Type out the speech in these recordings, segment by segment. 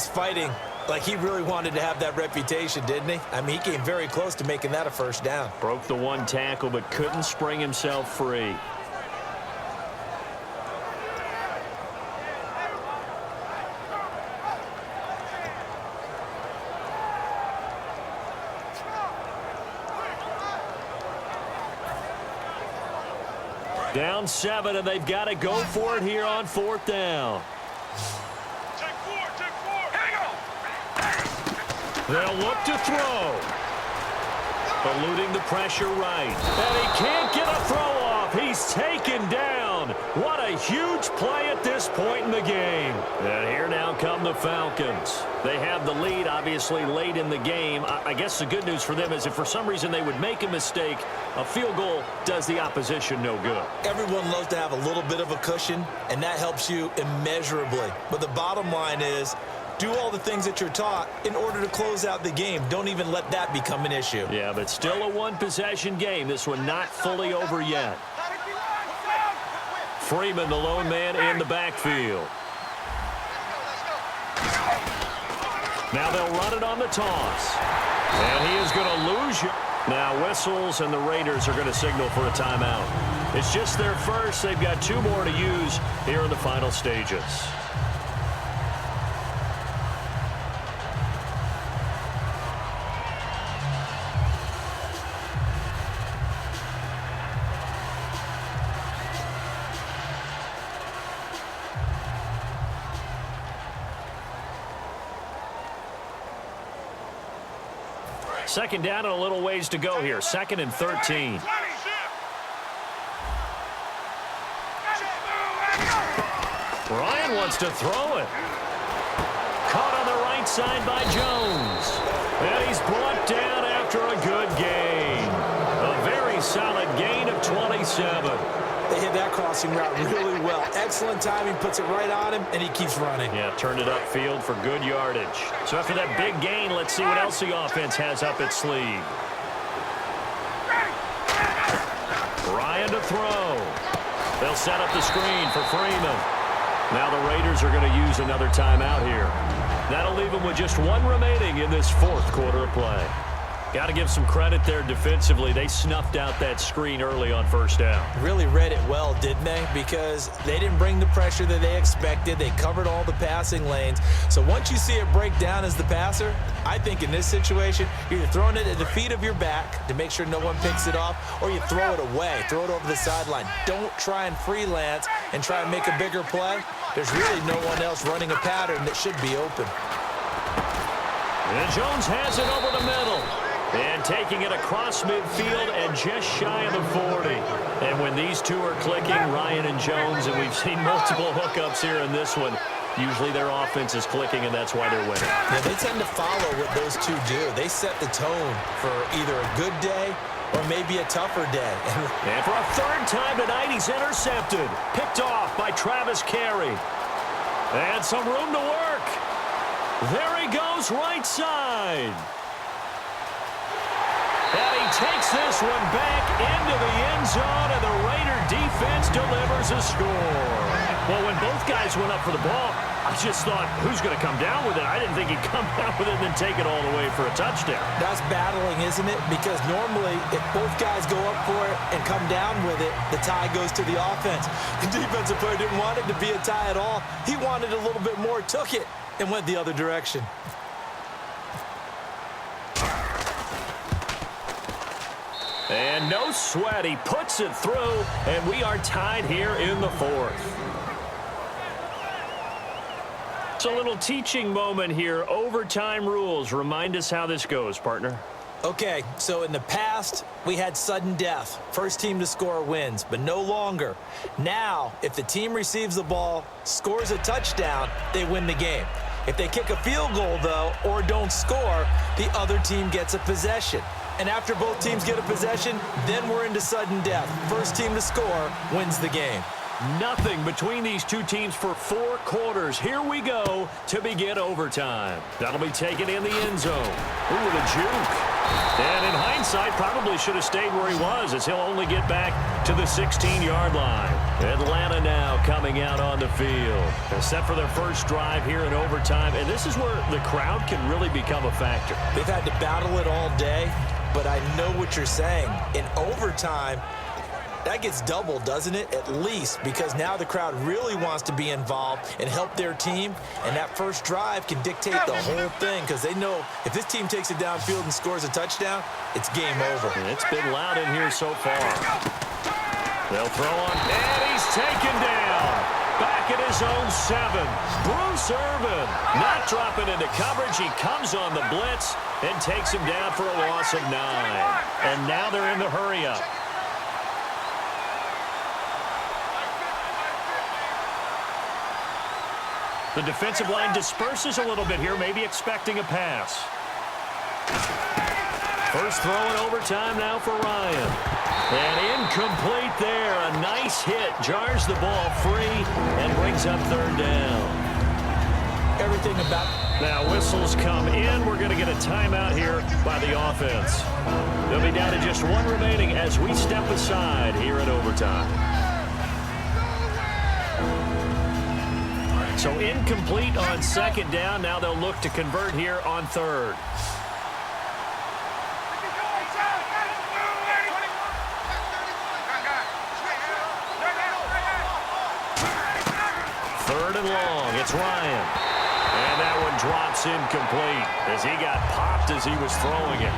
was fighting like he really wanted to have that reputation, didn't he? I mean, he came very close to making that a first down. Broke the one tackle, but couldn't spring himself free. Down 7, and they've got to go for it here on 4th down. They'll look to throw. Eluding the pressure right. And he can't get a throw off. He's taken down. What a huge play at this point in the game. And here now come the Falcons. They have the lead, obviously, late in the game. I guess the good news for them is if for some reason they would make a mistake, a field goal does the opposition no good. Everyone loves to have a little bit of a cushion, and that helps you immeasurably. But the bottom line is, do all the things that you're taught in order to close out the game. Don't even let that become an issue. Yeah, but still a one-possession game. This one not fully over yet. Freeman, the lone man in the backfield. Now they'll run it on the toss. And he is going to lose you. Now whistles, and the Raiders are going to signal for a timeout. It's just their first. They've got 2 more to use here in the final stages. Second down and a little ways to go here. 2nd and 13. Ryan wants to throw it. Caught on the right side by Jones. And he's brought down after a good gain. A very solid gain of 27. They hit that crossing route really well. Excellent timing, puts it right on him, and he keeps running. Yeah, turned it upfield for good yardage. So after that big gain, let's see what else the offense has up its sleeve. Ryan to throw. They'll set up the screen for Freeman. Now the Raiders are going to use another timeout here. That'll leave them with just 1 remaining in this 4th quarter of play. Got to give some credit there defensively. They snuffed out that screen early on 1st down. Really read it well, didn't they? Because they didn't bring the pressure that they expected. They covered all the passing lanes. So once you see it break down as the passer, I think in this situation, you're either throwing it at the feet of your back to make sure no one picks it off, or you throw it away, throw it over the sideline. Don't try and freelance and try and make a bigger play. There's really no one else running a pattern that should be open. And Jones has it over the middle. And taking it across midfield and just shy of the 40. And when these two are clicking, Ryan and Jones, and we've seen multiple hookups here in this one, usually their offense is clicking, and that's why they're winning. Yeah, they tend to follow what those two do. They set the tone for either a good day or maybe a tougher day. And for a 3rd time tonight, he's intercepted. Picked off by Travis Carey. And some room to work. There he goes, right side. And he takes this one back into the end zone, and the Raider defense delivers a score. Well, when both guys went up for the ball, I just thought, who's going to come down with it? I didn't think he'd come down with it and then take it all the way for a touchdown. That's battling, isn't it? Because normally, if both guys go up for it and come down with it, the tie goes to the offense. The defensive player didn't want it to be a tie at all. He wanted a little bit more, took it, and went the other direction. And no sweat, he puts it through, and we are tied here in the 4th. It's a little teaching moment here. Overtime rules. Remind us how this goes, partner. Okay, so in the past, we had sudden death. First team to score wins, but no longer. Now, if the team receives the ball, scores a touchdown, they win the game. If they kick a field goal, though, or don't score, the other team gets a possession. And after both teams get a possession, then we're into sudden death. First team to score wins the game. Nothing between these two teams for 4 quarters. Here we go to begin overtime. That'll be taken in the end zone. Ooh, the juke. And in hindsight, probably should have stayed where he was, as he'll only get back to the 16-yard line. Atlanta now coming out on the field. They're set for their first drive here in overtime, and this is where the crowd can really become a factor. They've had to battle it all day, but I know what you're saying. In overtime, that gets doubled, doesn't it? At least, because now the crowd really wants to be involved and help their team, and that first drive can dictate the whole thing because they know if this team takes it downfield and scores a touchdown, it's game over. And it's been loud in here so far. They'll throw on, and he's taken down. Back at his own 7. Bruce Irvin not dropping into coverage. He comes on the blitz and takes him down for a loss of 9. And now they're in the hurry-up. The defensive line disperses a little bit here, maybe expecting a pass. First throw in overtime now for Ryan. And incomplete there. A nice hit. Jars the ball free and brings up 3rd down. Everything about... Now whistles come in. We're going to get a timeout here by the offense. They'll be down to just 1 remaining as we step aside here in overtime. So incomplete on 2nd down. Now they'll look to convert here on 3rd. Third and long. It's Ryan. And that one drops incomplete as he got popped as he was throwing it.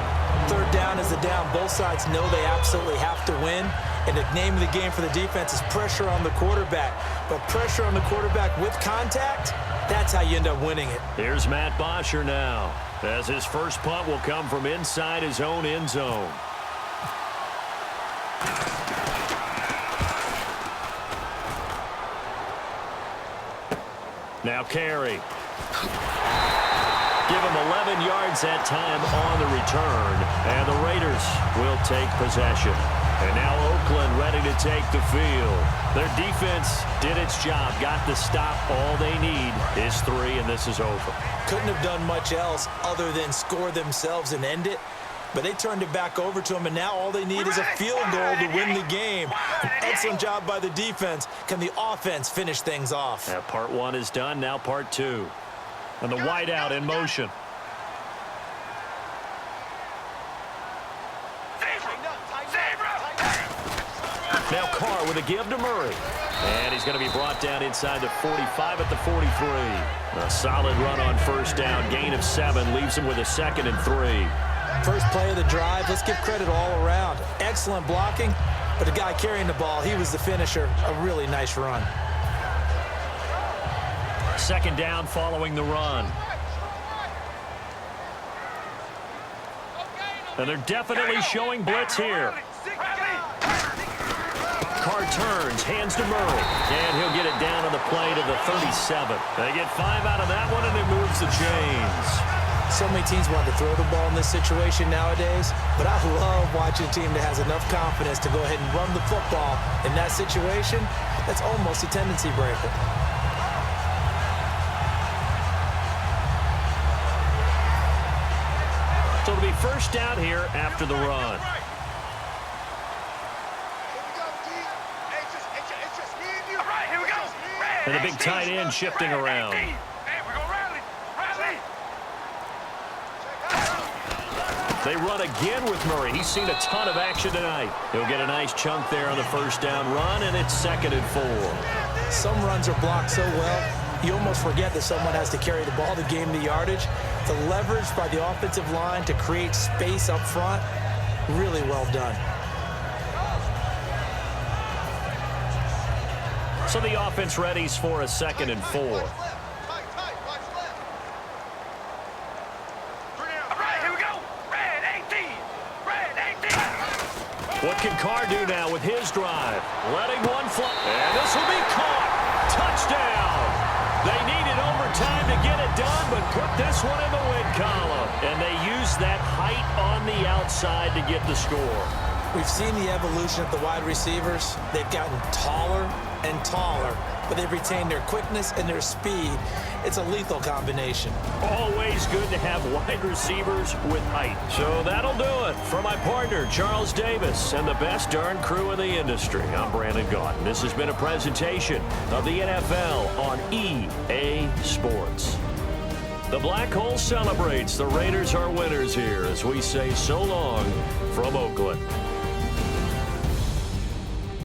3rd down is the down. Both sides know they absolutely have to win. And the name of the game for the defense is pressure on the quarterback. But pressure on the quarterback with contact, that's how you end up winning it. Here's Matt Bosher now, as his first punt will come from inside his own end zone. Now Carey. Give him 11 yards that time on the return. And the Raiders will take possession. And now Oakland ready to take the field. Their defense did its job, got the stop. All they need is 3, and this is over. Couldn't have done much else other than score themselves and end it. But they turned it back over to them, and now all they need is a field goal to win the game. An excellent job by the defense. Can the offense finish things off? Yeah, part 1 is done, now part 2. And the wideout in motion. Now Carr with a give to Murray. And he's going to be brought down inside the 45 at the 43. A solid run on 1st down. Gain of 7 leaves him with a 2nd and 3. First play of the drive, let's give credit all around. Excellent blocking, but the guy carrying the ball, he was the finisher. A really nice run. 2nd down following the run. And they're definitely showing blitz here. Carr turns, hands to Murray. And he'll get it down on the play to the 37. They get 5 out of that one, and it moves the chains. So many teams want to throw the ball in this situation nowadays, but I love watching a team that has enough confidence to go ahead and run the football. In that situation, that's almost a tendency breaker. So it'll be 1st down here after the run. And the big tight end shifting around. They run again with Murray. He's seen a ton of action tonight. He'll get a nice chunk there on the 1st down run, and it's 2nd and 4. Some runs are blocked so well, you almost forget that someone has to carry the ball to gain the yardage. The leverage by the offensive line to create space up front, really well done. So the offense readies for a 2nd and 4. What can Carr do now with his drive? Letting one fly. And this will be caught. Touchdown. They needed overtime to get it done, but put this one in the win column. And they used that height on the outside to get the score. We've seen the evolution of the wide receivers. They've gotten taller and taller but they've retained their quickness and their speed. It's a lethal combination. Always good to have wide receivers with height. So that'll do it. For my partner, Charles Davis, and the best darn crew in the industry, I'm Brandon Gaudin. This has been a presentation of the NFL on EA Sports. The Black Hole celebrates. The Raiders are winners here as we say so long from Oakland.